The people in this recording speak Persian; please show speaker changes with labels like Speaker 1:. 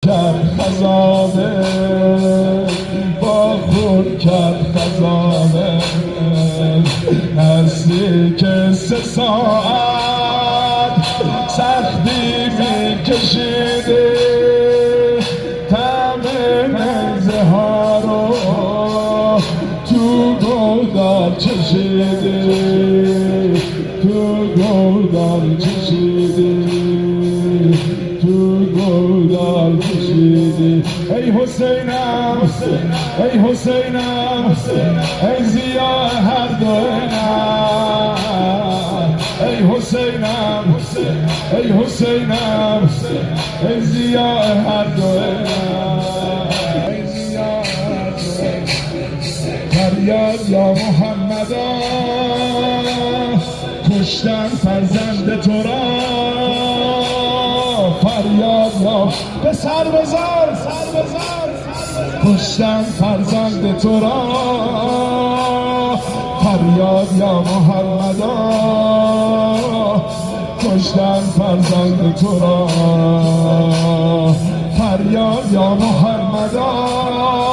Speaker 1: کرد خزانه با خون کرد خزانه هستی که 3 ساعت سختی می کشیده تمه نزه ها رو تو گودال چشیده تو گودال چشیده تو گودال کشیدی ای حسینم ای حسینم ای ضیا هر دوینم ای حسینم ای حسینم ای ضیا هر دوینم ای ضیا هر دوینم فریاد یا محمدا کشتن فرزند تو را فریاد یا به سر بزار کشتن فرزند تو را فریاد یا محمدا کشتن فرزند تو را فریاد یا محمدا